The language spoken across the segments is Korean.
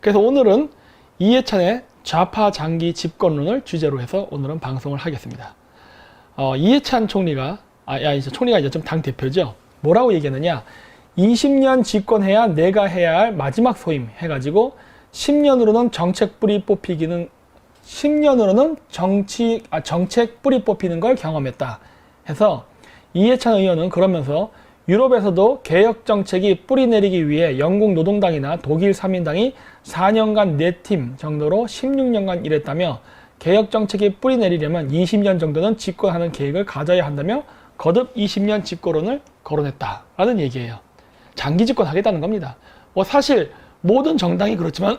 그래서 오늘은 이해찬의 좌파 장기 집권론을 주제로 해서 오늘은 방송을 하겠습니다. 이해찬 총리가 총리가 이제 좀 당 대표죠. 뭐라고 얘기했느냐? 20년 집권해야 내가 해야 할 마지막 소임 해가지고 10년으로는 정책 뿌리 뽑히기는 10년으로는 정책 뿌리 뽑히는 걸 경험했다 해서 이해찬 의원은 그러면서 유럽에서도 개혁 정책이 뿌리 내리기 위해 영국 노동당이나 독일 삼인당이 4년간 4팀 정도로 16년간 일했다며 개혁 정책이 뿌리 내리려면 20년 정도는 집권하는 계획을 가져야 한다며 거듭 20년 집권론을 거론했다라는 얘기예요. 장기 집권하겠다는 겁니다. 사실 모든 정당이 그렇지만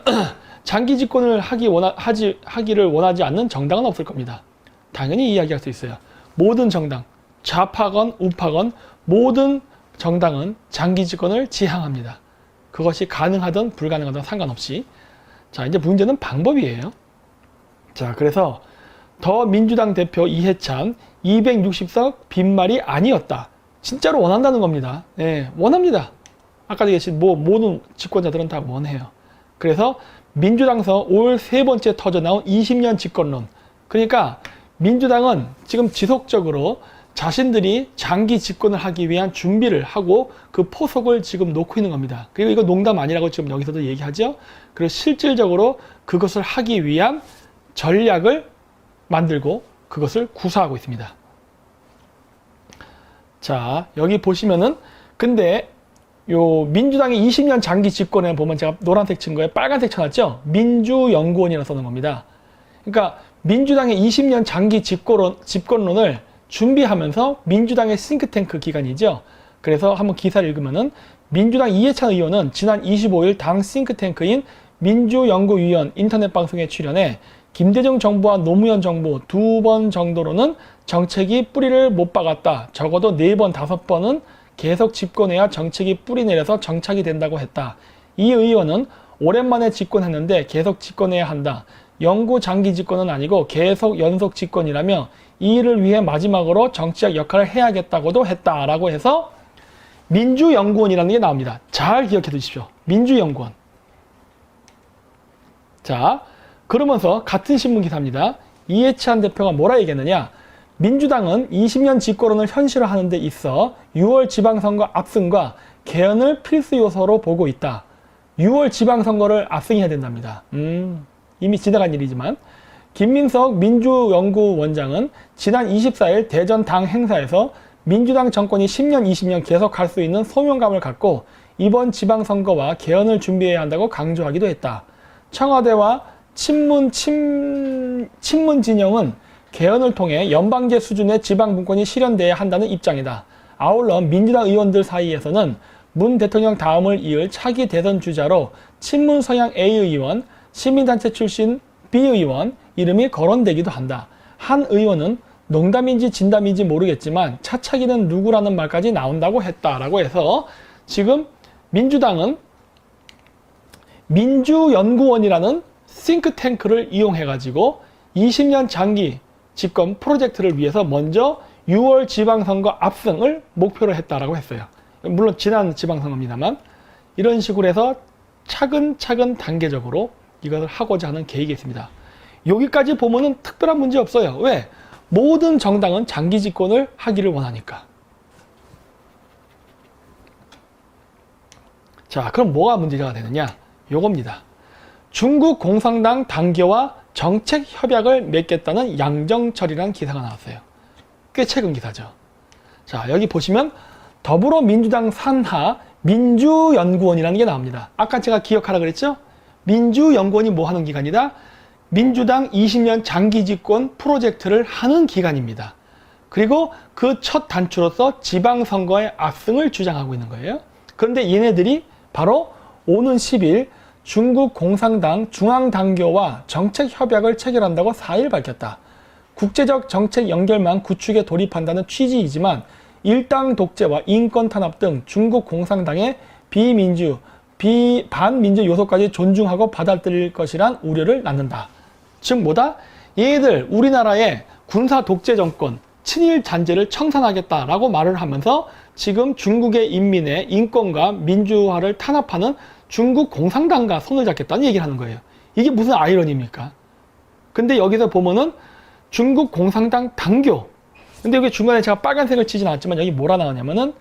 장기 집권을 하기를 원하지 않는 정당은 없을 겁니다. 당연히 이야기할 수 있어요. 모든 정당, 좌파건 우파건 모든 정당은 장기 집권을 지향합니다. 그것이 가능하든 불가능하든 상관없이. 자, 이제 문제는 방법이에요. 자, 그래서 더민주당 대표 이해찬 260석 빈말이 아니었다. 진짜로 원한다는 겁니다. 네, 원합니다. 아까 얘기했듯이 모든 집권자들은 다 원해요. 그래서 민주당에서 올 3번째 터져나온 20년 집권론. 그러니까 민주당은 지금 지속적으로 자신들이 장기 집권을 하기 위한 준비를 하고 그 포석을 지금 놓고 있는 겁니다. 그리고 이거 농담 아니라고 지금 여기서도 얘기하죠. 그리고 실질적으로 그것을 하기 위한 전략을 만들고 그것을 구사하고 있습니다. 자, 여기 보시면은 근데 요 민주당의 20년 장기 집권에 보면 제가 노란색 친 거에 빨간색 쳐놨죠? 민주연구원이라고 써놓은 겁니다. 그러니까 민주당의 20년 장기 집권론을 준비하면서 민주당의 싱크탱크 기관이죠. 그래서 한번 기사를 읽으면은 민주당 이해찬 의원은 지난 25일 당 싱크탱크인 민주연구위원 인터넷 방송에 출연해 김대중 정부와 노무현 정부 2번 정도로는 정책이 뿌리를 못 박았다. 적어도 4번, 5번은 계속 집권해야 정책이 뿌리 내려서 정착이 된다고 했다. 이 의원은 오랜만에 집권했는데 계속 집권해야 한다. 영구 장기 집권은 아니고 계속 연속 집권이라며 이 일을 위해 마지막으로 정치적 역할을 해야겠다고도 했다라고 해서 민주연구원이라는 게 나옵니다. 잘 기억해 두십시오. 민주연구원. 자, 그러면서 같은 신문 기사입니다. 이해찬 대표가 뭐라 얘기했느냐? 민주당은 20년 집권론을 현실화하는 데 있어 6월 지방선거 압승과 개헌을 필수 요소로 보고 있다. 6월 지방선거를 압승해야 된답니다. 이미 지나간 일이지만 김민석 민주연구원장은 지난 24일 대전 당 행사에서 민주당 정권이 10년, 20년 계속 갈 수 있는 소명감을 갖고 이번 지방선거와 개헌을 준비해야 한다고 강조하기도 했다. 청와대와 친문 진영은 개헌을 통해 연방제 수준의 지방분권이 실현돼야 한다는 입장이다. 아울러 민주당 의원들 사이에서는 문 대통령 다음을 이을 차기 대선 주자로 친문 성향 A 의원, 시민단체 출신 B 의원 이름이 거론되기도 한다. 한 의원은 농담인지 진담인지 모르겠지만 차차기는 누구라는 말까지 나온다고 했다라고 해서 지금 민주당은 민주연구원이라는 싱크탱크를 이용해가지고 20년 장기 집권 프로젝트를 위해서 먼저 6월 지방선거 압승을 목표로 했다라고 했어요. 물론 지난 지방선거입니다만 이런 식으로 해서 차근차근 단계적으로 이것을 하고자 하는 계획이 있습니다. 여기까지 보면은 특별한 문제 없어요. 왜? 모든 정당은 장기 집권을 하기를 원하니까. 자, 그럼 뭐가 문제가 되느냐? 요겁니다. 중국 공산당 당교와 정책 협약을 맺겠다는 양정철이라는 기사가 나왔어요. 꽤 최근 기사죠. 자, 여기 보시면 더불어민주당 산하 민주연구원이라는 게 나옵니다. 아까 제가 기억하라 그랬죠? 민주연구원이 뭐 하는 기관이다? 민주당 20년 장기 집권 프로젝트를 하는 기관입니다. 그리고 그 첫 단추로서 지방선거의 압승을 주장하고 있는 거예요. 그런데 얘네들이 바로 오는 10일 중국 공산당 중앙당교와 정책협약을 체결한다고 4일 밝혔다. 국제적 정책 연결망 구축에 돌입한다는 취지이지만 일당 독재와 인권 탄압 등 중국 공산당의 반민주 요소까지 존중하고 받아들일 것이란 우려를 낳는다. 즉 뭐다? 얘들 우리나라의 군사 독재 정권, 친일 잔재를 청산하겠다라고 말을 하면서 지금 중국의 인민의 인권과 민주화를 탄압하는 중국 공산당과 손을 잡겠다는 얘기를 하는 거예요. 이게 무슨 아이러니입니까? 근데 여기서 보면은 중국 공산당 당교. 근데 여기 중간에 제가 빨간색을 치진 않았지만 여기 뭐라 나오냐면은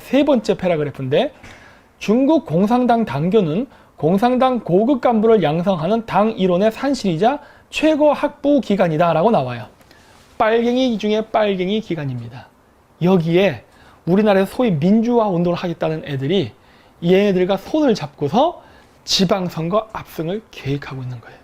세 번째 패러그래프인데 중국 공산당 당교는 공산당 고급 간부를 양성하는 당 일원의 산실이자 최고 학부 기관이다 라고 나와요. 빨갱이 중에 빨갱이 기관입니다. 여기에 우리나라에서 소위 민주화 운동을 하겠다는 애들이 얘네들과 손을 잡고서 지방선거 압승을 계획하고 있는 거예요.